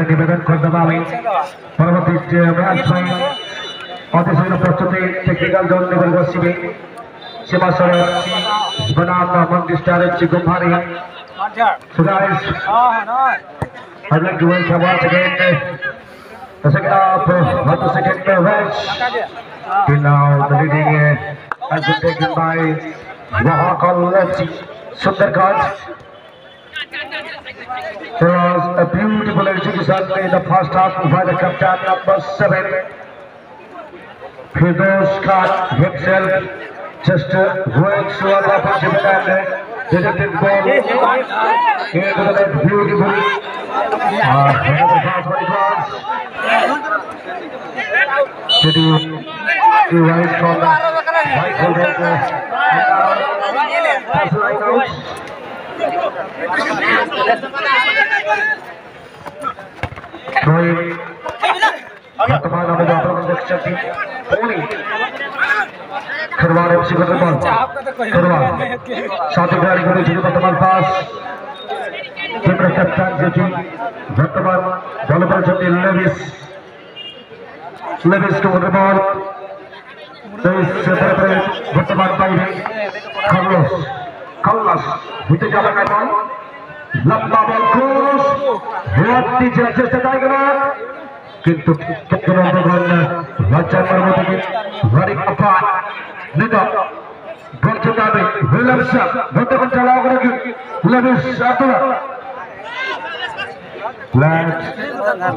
নিবেদন করতে পারি পরবর্তী অতিশয় প্রস্তুতি টেকনিক্যাল জোন লেভেল পশ্চিমে সীমাসরে বনাম মন্দির স্টারের চিকুমারি So guys, I'd like to welcome once again the second half of the second match. Till now the leading has been taken by Mahakal FC Sundargaj. There was a beautiful execution in the first half by the captain number 7. Firdaus Khan himself just going through a offensive and directed ball into the net beautifully. Another pass by Khan. To right corner. Michael Renner. Pass line out. Throwing. वर्तमान में आप लोग देख सकते हैं ओली Kharwar FC को ball Kharwar साथ ही गाड़ी को देखिए वर्तमान पास टीम कैप्टन जेकी वर्तमान बॉल पर चलते लेविस को बॉल तो इससे पहले वर्तमान पाई कल्लास बीते जाने का बॉल लंबा बॉल क्रॉस बहुत नीचे चेष्टा करेगा কিন্তু বাচ্চার মতো ভারী আপাত নেতা বলতে যাবে উইলিয়ামসন বর্তমান চালাও করে Williams Abdullah land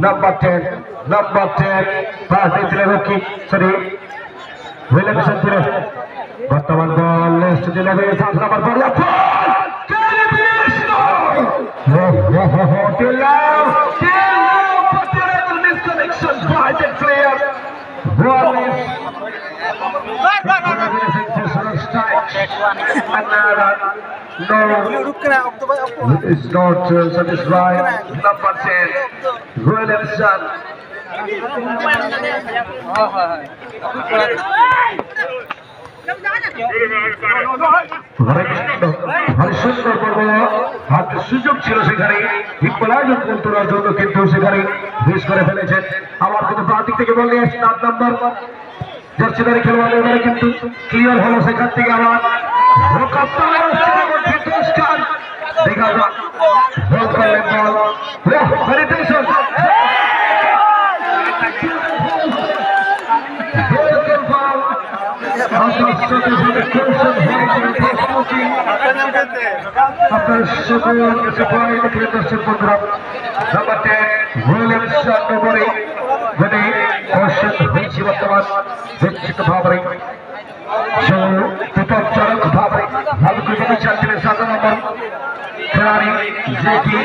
number 10 pass দিতে রকি সরি উইলিয়ামসন দিলে বর্তমান বল লেফট দিলে সাত number ball by the player. One is another. No, it's not satisfied. Number 10, Williamson. ভারী সুন্দর বল হাতে সুযোগ ছিল সেখানে ইকুয়ালাইজার করার জন্য কিন্তু সেখানে মিস করে ফেলেছেন আবার কিন্তু প্রান্তিক থেকে বল নিয়ে আসছেন 8 নম্বর জার্সিদারি খেলোয়াড় এবারে কিন্তু ক্লিয়ার হলো সেখান থেকে আবার দেখা যাক বল করলেন বল হেরিটেশন After Shukun supplying the Christmas Pundra, number 10, Williamson Nobori, when he cautioned Vinci Vataman, Vinci Kababri. So, Pipam Charak Kababri, have a good chance in the second number. Ferrari, Zeki,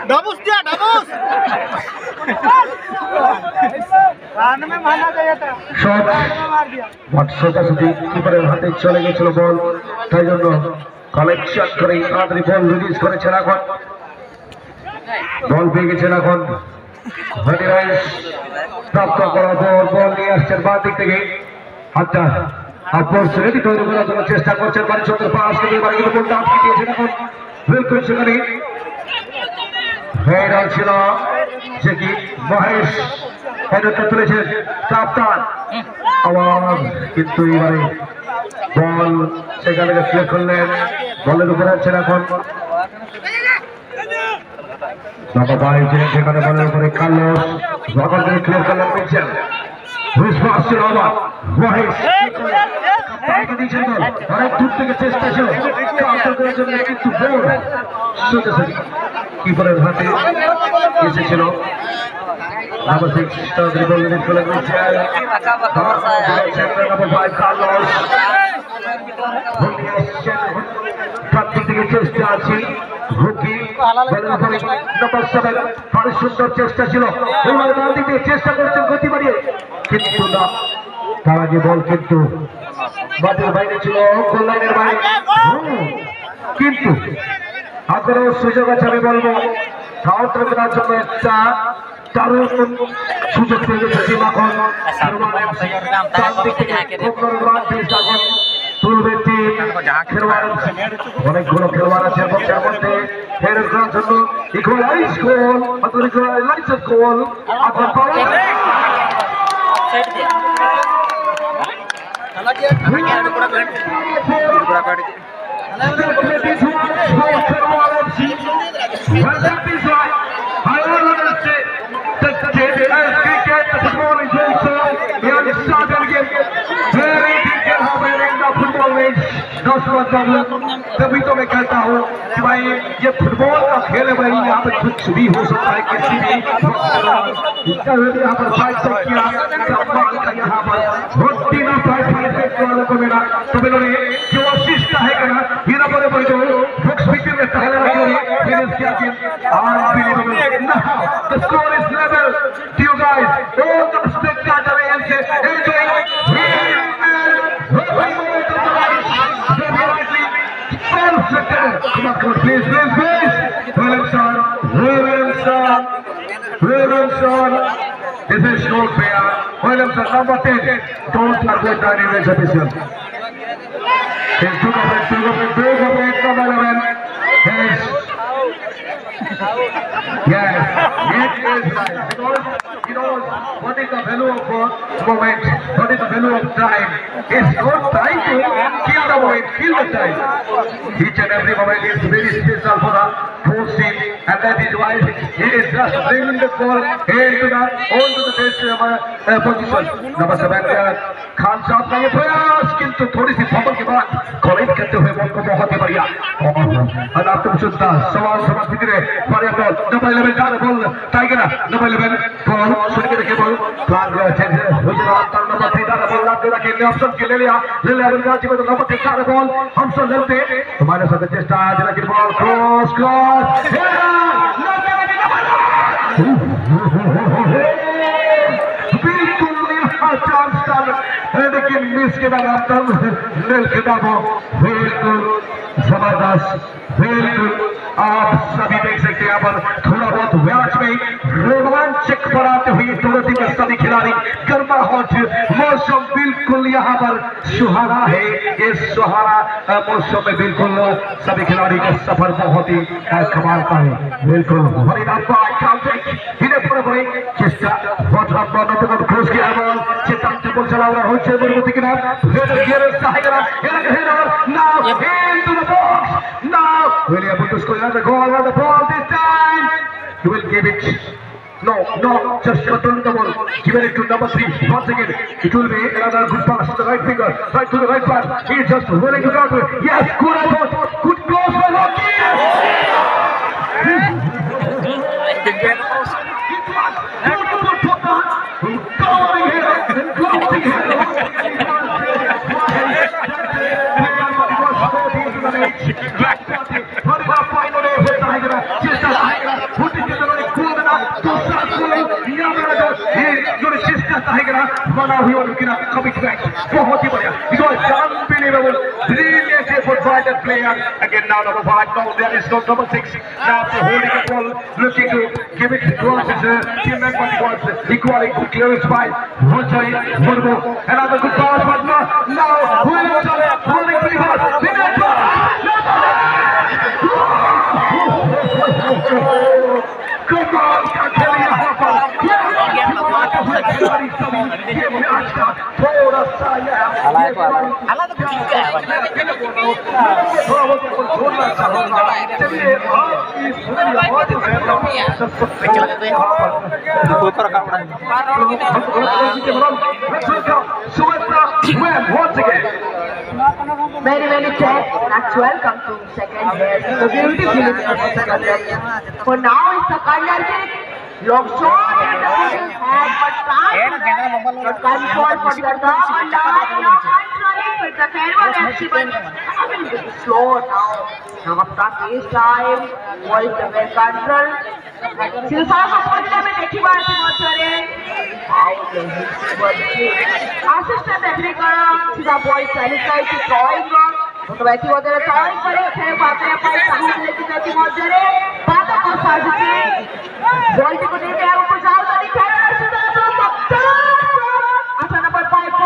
डाबूस दिया डाबूस कान में मारना चाहिए था शॉट मार दिया WhatsApp से keeper हाथे चले গিয়েছিল বল তাই জন্য কালেকশন করে তাড়াতাড়ি বল রিলিজ করেছেন এখন বল পেয়ে গেছেন এখন ভেরিরাইস প্রাপ্ত করার পর বল নিয়ে আসছেন বাঁ দিক থেকে আচ্ছা অপরচুনিটি তৈরি করার জন্য চেষ্টা করছেন বারিচন্দ্র পাস থেকে এবার কিন্তু বলটা আটকে দিয়েছেন এখন বিলকুল সেখানে হেডাল ছিল যে কি মহেশ হেডারটা তুলেছেন কাপ্তান আবার কিন্তু এবারে বল সেখানে ক্লিয়ার করলেন বলের উপরে আছেন এখন বাবা ভাই সেখানে বলের উপরে কার্লোস বাবার থেকে ক্লিয়ার করলেন পেয়েছেন বিশ্বাস ছিল আবার মহেশ অনেক দূর থেকে চেষ্টা ছিল কিন্তু কিপারের হাতে এসেছিল প্রান্তিক থেকে চেষ্টা আছে হুকি নম্বর 7 ভারী সুন্দর চেষ্টা ছিল এবার ডান দিকে চেষ্টা করছেন গতি বাড়িয়ে কিন্তু না তার আগে বল কিন্তু বাটের বাইরে ছিল গোল লাইনের বাইরে কিন্তু আগ্রহ সুযোগ আছে আমি বলবো কাউন্টার করার জন্য একটা দারুণ সুযোগ পেয়ে গেছে সীমাখন অনেকগুলো খেলোয়াড় আছে এবং তার মধ্যে হেডের করার জন্য ইকুয়ালাইজ গোল অথবা ইকুয়ালাইজ গোল तभी तो मैं कहता हूँ कि भाई ये फुटबॉल का खेल है भाई यहाँ पर कुछ भी हो सकता है किसी भी यहाँ पर फाइट किया का यहाँ पर फाइट को मिला तो मैंने जो असिस्ट है करना यहाँ पर बुक्स बिक्री में पहले फिनिश किया the score is level to you guys all the spectators enjoying come on, please. Williamson. This is goal player. Williamson, number 10. Don't forget that in this episode. He's took of it, number 11. Yes, it is. He knows what is the value of moment, what is the value of time. It's not trying to kill the moment, kill the time. Each and every moment is very special for the force team, and that is why he is just bringing the ball onto the best position. Number 7, Khan साहब का ये प्रयास किंतु थोड़ी सी fumble के बाद college करते हुए बॉल को बहुत ही बढ़िया और आप तुम सुनता सवाल समझ रहे बढ़िया बॉल नंबर 11 का बॉल टाइगर नंबर 11 बॉल सुन के रखे बॉल प्लान जो है गुजरात नंबर 3 का बॉल लाग के रखे ऑप्शन के ले लिया रांची में नंबर 3 का बॉल हम सब लेते हमारे साथ चेष्टा आज की बॉल क्रॉस लेकिन मिस के बाद बिल्कुल जबरदस्त बिल्कुल आप सभी देख सकते हैं यहाँ पर थोड़ा बहुत मैच में रोमांचक बनाते हुए दोनों टीम के सभी खिलाड़ी गर्माहट मौसम बिल्कुल यहाँ पर सुहाना है इस सुहाना मौसम में बिल्कुल सभी खिलाड़ी का सफर बहुत ही कमाल का है बिल्कुल চেষ্টা খোঁজ কি এবং চিন্তান্ত চলা হচ্ছে পরবর্তী কিনা William will just go another goal on the ball this time. He will give it. No, just control the ball. Give it to number 3. Once again, it will be another good pass to the right finger, right to the right pass. He is just willing to go to it. Yes, good effort, good close by Rocky. बहुत ही बढ़िया unbelievable brilliant effort by that player again now number 5 no there is no number 6 now holding the ball looking to give it towards his teammate but he was equally clearance by Rochai Murmu another good pass but now Williamson holding pretty hard come on यहाँ पर थोड़ा सा Very Let's welcome to second here. The beautiful for now it's the corner kick. Long shot and the hand but time. But control for the dog and with the Kerala FC, but I mean, it's slow now. Now, after this time, ball is well controlled. Silsa का point में देखी बात है मचरे assistant देखने का सीधा ball चालीस का एक थ्रोइंग का तो बैठी होते हैं थ्रोइंग करे खेल पाते हैं पाई सामने लेके जाती मचरे बात को साजिश बॉल को देते हैं ऊपर जाओ तो दिखाया सीधा तो अच्छा नंबर 5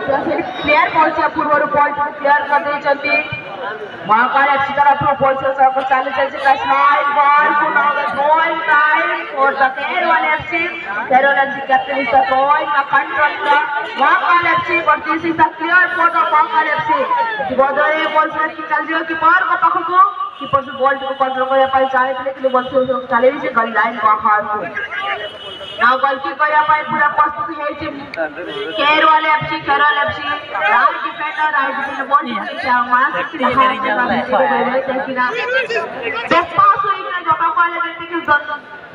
जैसे प्लेयर बॉल से पूर्व बॉल क्लियर कर दे चलती महाकाल अच्छी तरह अपना बॉल से सबको चालू चल से स्लाइड बॉल को now the going time for the Kerala FC captain is the throwing the control the Mahakal FC but this is the clear for the Mahakal FC bowler ball से चल दियो कीपर को पाखको कीपर से बॉल को control करे पाई चाहे थे लेकिन बॉल से चले भी से गली लाइन बाहर को नाउ गलती करे पाई पूरा प्रस्तुत है team Kerala FC right defender ball से मार सकती है पास हुई ना जो का बॉल लेते कि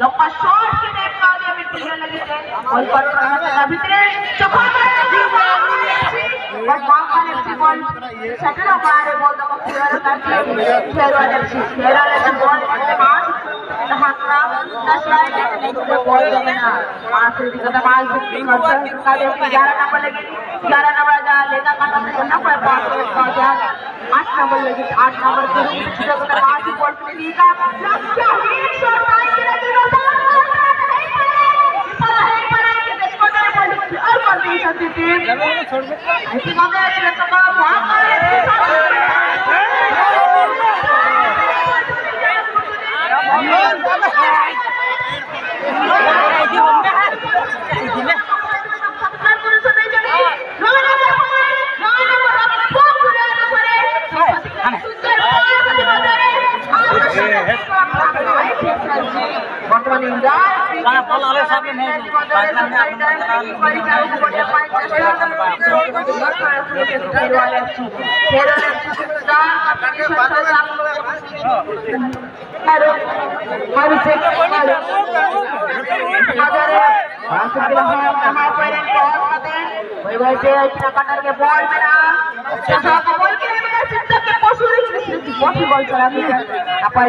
लंबा शॉट के टाइप का आगे में खेलने लगे थे बॉल पर भीतर चौका बस महाकाल FC बॉल सेकंड ऑफ आ रहे बॉल तो पूरा करके Kerala FC बॉल मार हाथना स्लाइड बॉल जमेना मार से दिखता मार से का दे 11 नंबर लगे 11 नंबर जा लेना काटा से करना कोई पास का जा 8 नंबर लगे 8 नंबर के सीधा तो मार से बॉल से दिखा लक्ष्य हिट शॉट आई के लगे और कर दी सकती थी ऐसी मामले ऐसे तो वहां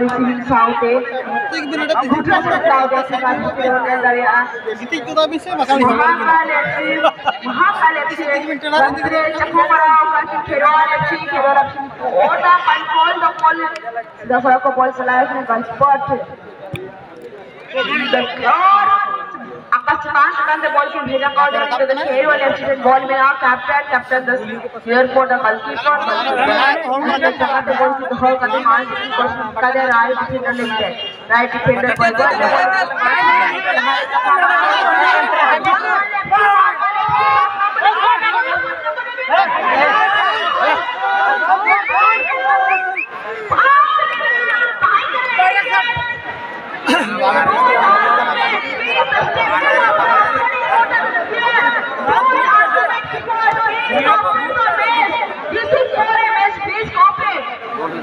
receiving south Mahakal FC ball चलाया आकाश बॉल की भेजा Kerala FC बॉल में captain the airport goalkeeper ball की धोल करते मार का दे right defender ball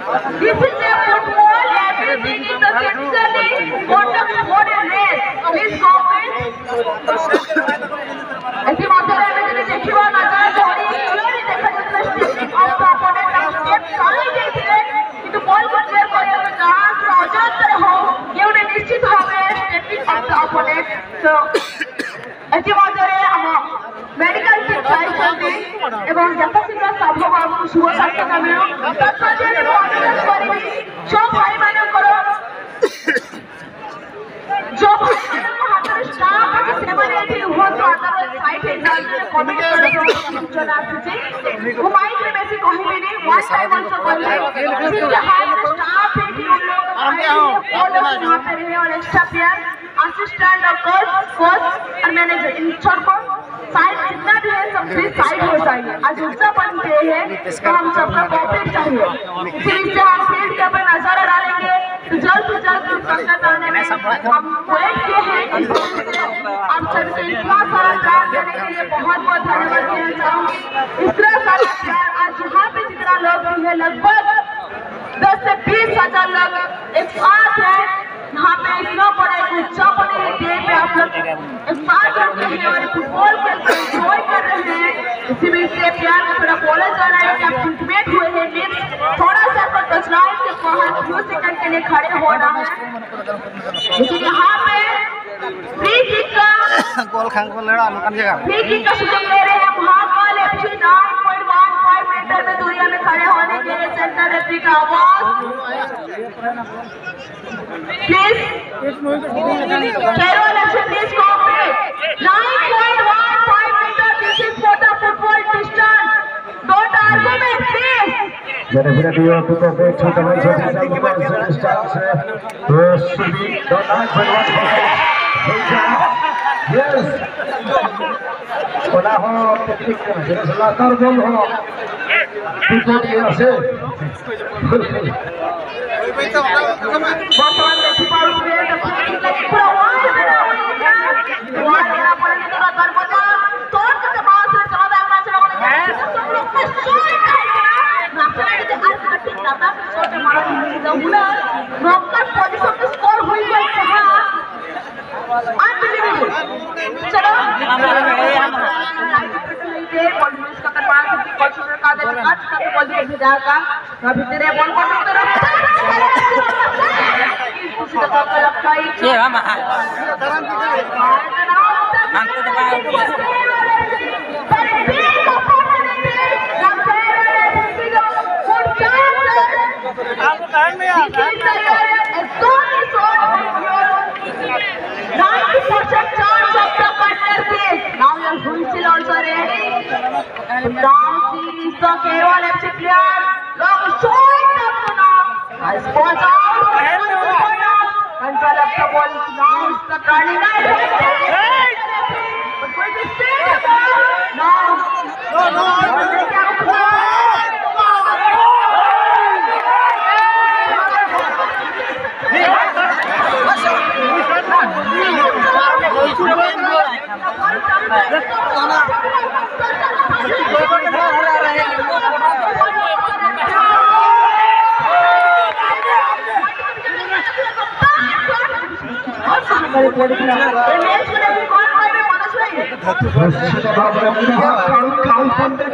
This is a football, everything is a sexually modern race. Please cooperate. ऐसी मात्रा में जब देखिए वो नज़ारा थोड़ी क्लियरली देखा जाता है आपका अपोनेंट का स्टेप सारे देखते हैं कि तो बॉल को क्लियर करने में जहाँ सावधान रहो ये उन्हें निश्चित होगा स्टेपिंग ऑफ द अपोनेंट तो ऐसी मात्रा हम मेडिकल की ट्राई करते हैं एवं जब तक इनका साधु बाबू शुरू करते हैं मेरे तब तक ये ऑर्डर करेंगे जो भाई बहनों करो जो हाथ में स्टाफ के सेवन एटी हुआ तो अदरवाइज साइड एग्जाम में कमेंट करो जो ना पूछे वो माइक में वैसे कहीं भी नहीं वन टाइम आंसर कर ले जिनके हाथ में स्टाफ एटी उन लोगों को वो लोग वहाँ पे रहे और एक्स्ट्रा प्लेयर असिस्टेंट और कोच और मैनेजर इन सबको साइड जितना भी है सब प्लीज साइड हो जाइए आज दूसरा पॉइंट ये है तो हम सबका कॉपरेट चाहिए इसीलिए हम फील्ड के ऊपर नजर डालेंगे तो जल्द से जल्द संकट आने में हम वेट किए हैं आप सबसे इतना सारा प्यार देने के लिए बहुत बहुत धन्यवाद देना चाहूँगी इतना सारा प्यार आज यहाँ पे जितना लोग भी है लगभग 10 से 20 हजार लोग एक साथ हैं यहाँ पे इतना बड़ा एक उत्सव बने डे पे आप लोग एक साथ होते हैं और फुटबॉल के एंजॉय कर रहे हैं इसी में से प्यार में थोड़ा बोला जा रहा है इंटीमेट हुए हैं मीन्स थोड़ा सा पर टचलाइन के बाहर फ्यू सेकंड के लिए खड़े होना है। लेकिन यहाँ पे फ्री किक का सुযোগ ले रहे हैं महाकाल FC 9.15 मीटर में दूरिया में खड़े होने के लिए सेंटर रेफरी का आवाज please Khairwal FC please cooperate 9.15 meter this is for the football distance don't argument please मेरे फिर भी वो तो बहुत छोटा भाई छोटा सा डिस्टेंस है तो सुबी तो 9.15 यस ওলা हो টেকনিক করে লাতার বল हो বিপদ কি আছে বর্তমান দেখি পারবে পুরো ওয়ার্ল্ড মেরা ওয়ার্ল্ড মেরা পরে তোরা দরবাজা তোর কাছে বাস से चला बैक मैच लोगों ने सब लोग में शॉट नाचना के आर्टिक दादा शॉट मारा नहीं जाऊंगा नॉकआउट पोजीशन पे स्कोर हुई है कहां अनबिलीवेबल चलो बॉल मिस का कर पास की कोशिश का दे आज का बॉल भी भेजा का अभी तेरे बॉल को तरफ किसी का तो लगता है ये हम अंक दबाओ आपको टाइम नहीं आ Now your whistle also ready. Now see is the Khairwal FC player. Long shot up to now. Nice ball out. Control of the ball. Now is the turning right. But going to stay the ball. Now. No.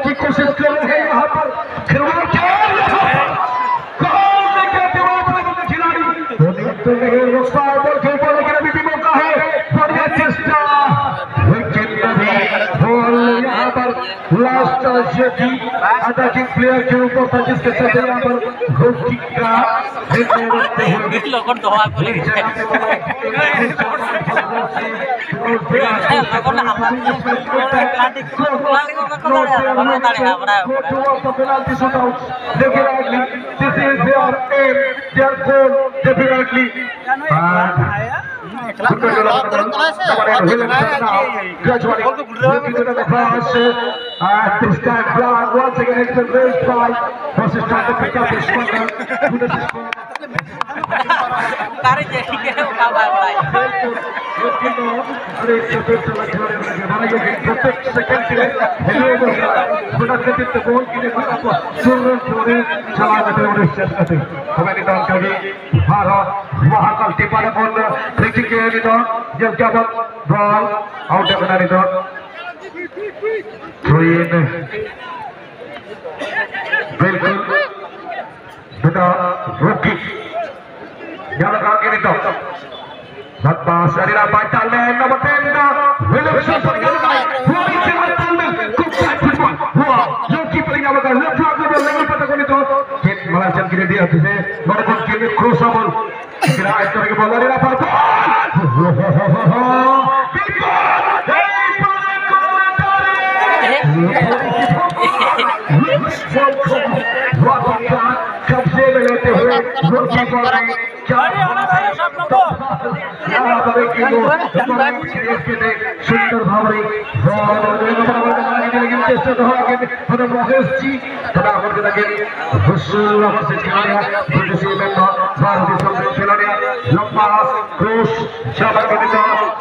की कोशिश कर रहे हैं यहाँ पर खिलाड़ी अभी भी मौका है बढ़िया चेष्टा यहाँ पर लास्ट अटैकिंग प्लेयर के ऊपर था जिसके चलते यहाँ पर गोल किक का penalty shootout definitely this is their aim their goal definitely gradually looking to the cross this time Brown once again it's been raised by versus trying to pick up his corner good assist प्रत्येक second के लिए बड़ा गतित गोल के लिए सुरन छोड़े चला जाते हैं और इस करते हमारे दल का भी भारत वहां का टिपाने बॉल फ्री के लिए तो जब क्या बॉल आउट है बनाने तो थ्रो इन बिल्कुल बेटा रोकी यहाँ लगा के नहीं तो Lepas dari batalan nomor 10 Williamson Malaysian kini dia bisa melakukan kini crossover kira itu lagi bola dari apa कब्जे में लेते हुए रोकी बॉल सुंदर भावरी लंबा क्रॉस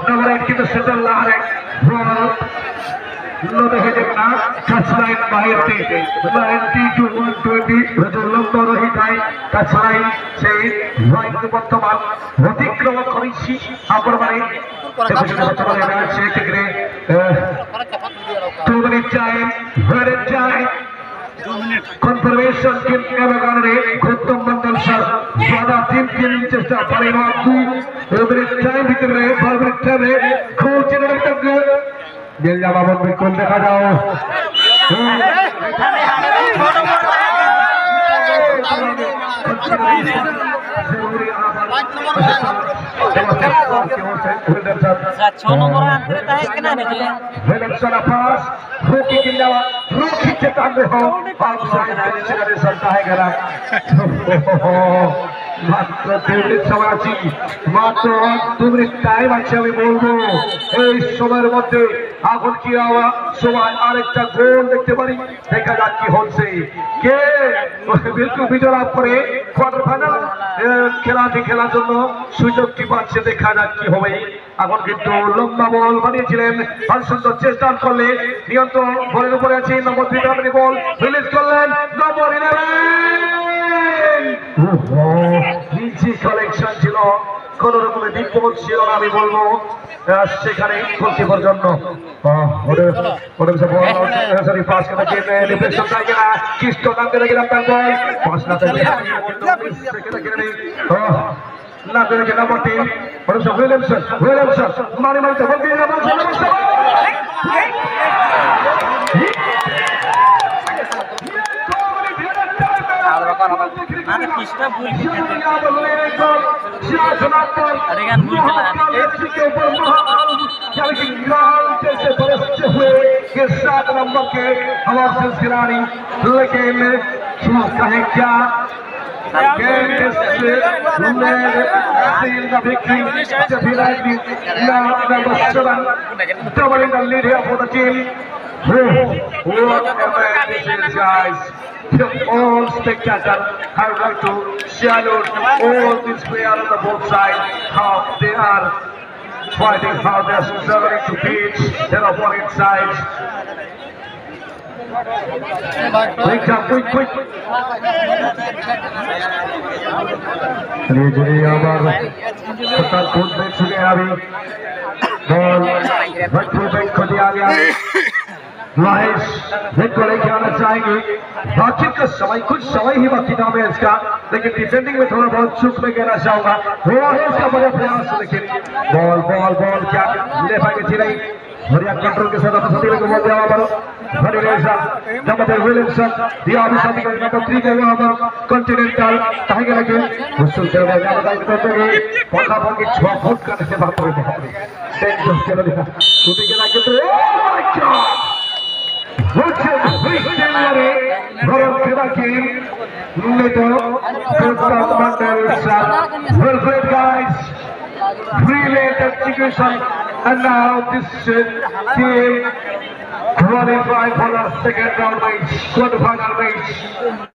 नंबर 8 की तो सेटल ला रहे touchline bahir 90 to 120 লম্বা রহি তাই touchline সেই লাইন বর্তমান অতিক্রম করেছি আপনারা বর্তমানে আছে থেকে 2 মিনিট টাইম ভরে যায় কনফার্মেশন টিম এবারে গৌতম মন্ডল স্যার সাদা টিম চেষ্টা করে না এবারে টাইম ভিতরে বারবার টাইমে গোল জেনারেট করবে দিল যাওয়া বিলকুল দেখা যাও মাত্র 2 মিনিট সময় আছে মাত্র 2 মিনিট টাইম আছে আমি বলবো এই সময়ের মধ্যে এখন কি সময় আরেকটা গোল দেখতে পারি দেখা যাক কি হচ্ছে কে বিলকুল বিজয় লাভ করে কোয়ার্টার ফাইনাল খেলার জন্য সুযোগ কি পাচ্ছে দেখা যাক কি হবে এখন কিন্তু লম্বা বল বানিয়েছিলেন ভালো সুন্দর চেষ্টা করলে নিয়ন্ত্রণ বলের উপরে আছে নম্বর 3 বল রিলিজ করলেন নম্বর 11 নিচে কালেকশন ছিল কোন রকমের বিপদ ছিল না আমি বলবো সেখানে গোলকিপার জন্য नंबर के हमारे खिलाड़ी लेकिन है क्या doubling the lead here for the team. What a man this is, guys. All spectacle. I would like to salute all these players on the both sides, how they are fighting, how they are struggling to beat their opponent sides. Quick. Mahesh hit को लेके आना चाहेंगे बातचीत का समय कुछ समय ही बाकी था मैं इसका लेकिन डिफेंडिंग में थोड़ा बहुत चूक में कहना चाहूंगा महेश का बड़ा प्रयास लेकिन बॉल क्या ले पाएंगे थी नहीं बढ़िया कंट्रोल के साथ अपने साथी को बोल दिया पर बड़ी रेशा नंबर विलियमसन दिया अभी साथी को नंबर 3 के वहां पर कॉन्टिनेंटल कहेंगे लेकिन हुसुल से बजा बताई करते हुए पक्का पक्की 6 फुट करने से बात करेंगे डेंजरस के लिए शूटिंग के लाके तो oh my God well played guys, brilliant execution, and now this team qualified for the second round match, quarter-final match.